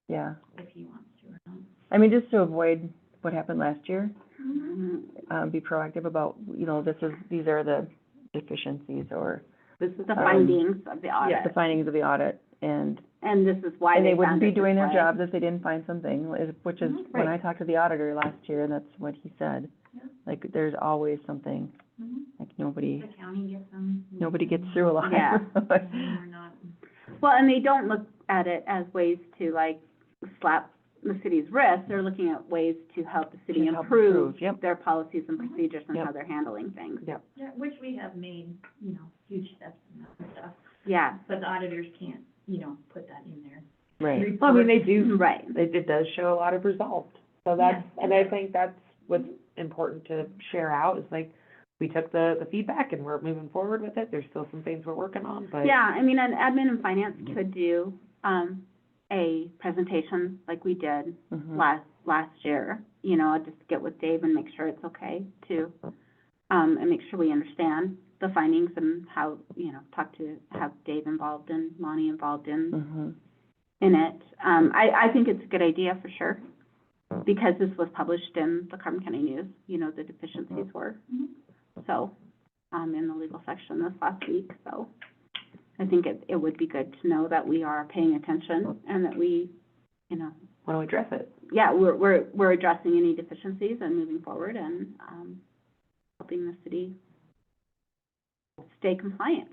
yeah. If he wants to or not. I mean, just to avoid what happened last year, mm, be proactive about, these are the deficiencies or this is the findings of the the audit, findings of the audit, and and this is why and they they wouldn't found be it this doing their way. jobs if they didn't find something, which is, when I Right. talked to the auditor last year, and that's what he said. Yeah. Like, there's always something, Mhm. like, nobody The county gets them. gets through a lot. Yeah. And we're not. Well, and they don't look at it as ways to, like, slap the city's wrist, they're looking at ways to help the city To help improve improve, yep. their policies and procedures and Yep. how they're handling things. Yep. Yeah, which we have made, huge steps in that and stuff, Yeah, but the auditors can't, put that in there. Right. Well, I mean, they do, right. it does show a lot of results. So that's, and I think that's what's important to share out, is like, we took the feedback and we're moving forward with it. There's still some things we're working on, but. Yeah, I mean, and admin and finance could do, a presentation like we did Mhm. last year, just get with Dave and make sure it's okay to, and make sure we understand the findings and how, have Dave involved and Lonnie involved in Mhm. it. I think it's a good idea for sure. because this was published in the Carbon County News, you know, the deficiencies were. So, in the legal section this last week, so I think it would be good to know that we are paying attention and that we, you know, Want to address it? yeah, we're addressing any deficiencies and moving forward and, helping the city stay compliant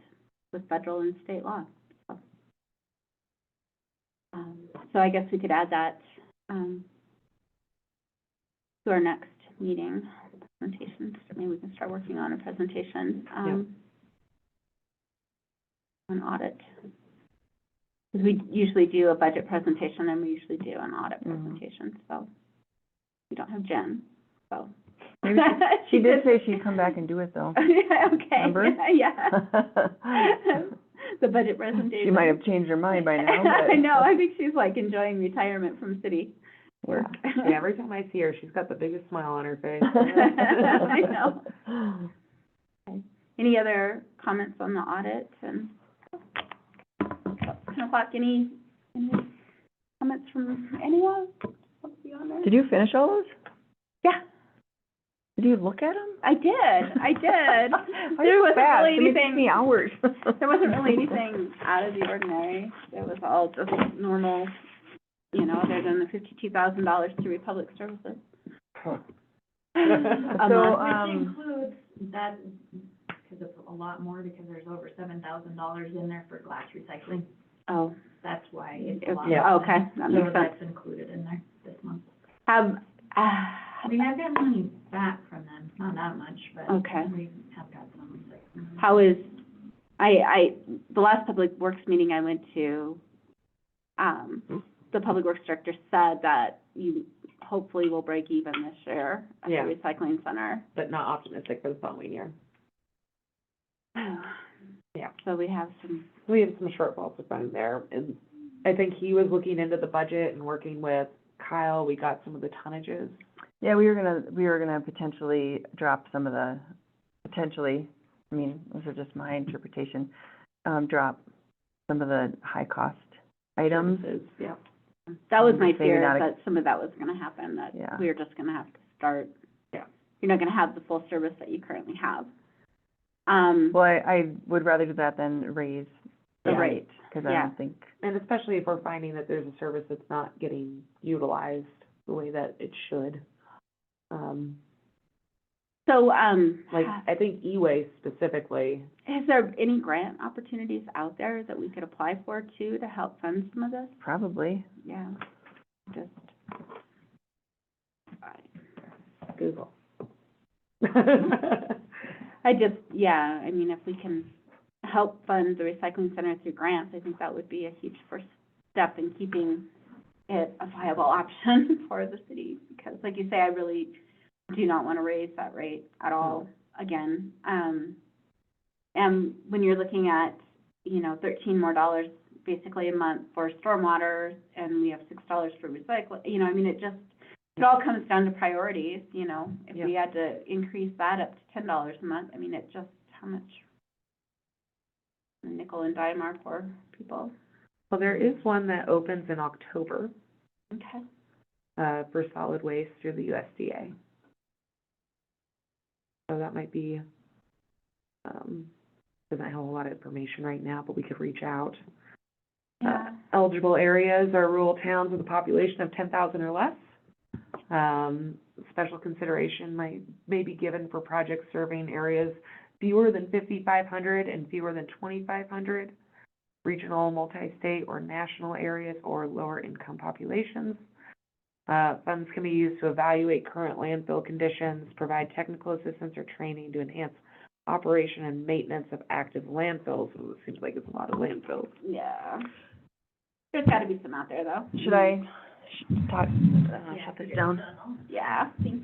with federal and state law. So I guess we could add that, to our next meeting presentation. Maybe we can start working on a presentation, on audit. Because we usually do a budget presentation and we usually do an audit presentation, so we don't have Jen, so. Maybe she did say she'd come back and do it, though. Okay. Remember? Yeah. The budget presentation. She might have changed her mind by now, but. I know, I think she's like enjoying retirement from city work. Yeah, every time I see her, she's got the biggest smile on her face. I know. Okay. Any other comments on the audit and 10 o'clock, any comments from anyone? Did you finish all those? Yeah, Did you look at them? I did. Why There so wasn't fast? really It took me anything, hours. there wasn't really anything out of the ordinary. It was all just normal, you know, other than the $52,000 to Republic Services. So, Which includes that, because it's a lot more, because there's over $7,000 in there for glass recycling. Oh, That's why it's a lot. Yeah. okay, that makes So sense. that's included in there this month. I I mean, I've got money back from them, not that much, but Okay. we have got some. How is, the last Public Works meeting I went to, the Public Works Director said that you hopefully will break even this year at the Yeah. recycling center. But not optimistic for the following year. Yeah. So we have some, We have some shortfalls to find there, and I think he was looking into the budget and working with Kyle. We got some of the tonnages. Yeah, we were gonna potentially drop some of the, I mean, those are just my interpretation, drop some of the high-cost items. Yeah. that was my Maybe fear, not a- that some of that was gonna happen, that Yeah. we were just gonna have to start. Yeah. You're not gonna have the full service that you currently have. Well, I would rather do that than raise the Yeah. rate, because I Yeah. don't think, And especially if we're finding that there's a service that's not getting utilized the way that it should. So, Like, I think E-waste specifically, is there any grant opportunities out there that we could apply for too, to help fund some of this? probably. Yeah, just. Google. I just, yeah, I mean, if we can help fund the recycling center through grants, I think that would be a huge first step in keeping it a viable option for the city. Because like you say, I really do not want to raise that rate at all again. And when you're looking at, you know, $13 more basically a month for stormwater, and we have $6 for recycling, you know, I mean, it all comes down to priorities, you know. If we had to increase that up to $10 a month, I mean, it just, how much? A nickel and dime are for people. Well, there is one that opens in October, Okay. for solid waste through the USDA. So that might be, doesn't have a lot of information right now, but we could reach out. Yeah. Eligible areas are rural towns with a population of 10,000 or less. Special consideration may be given for projects serving areas fewer than 5,500 and fewer than 2,500, regional, multi-state, or national areas or lower income populations. Funds can be used to evaluate current landfill conditions, provide technical assistance or training to enhance operation and maintenance of active landfills. Ooh, it seems like it's a lot of landfills. Yeah. There's gotta be some out there, though. Should I shut this down? Yeah, thank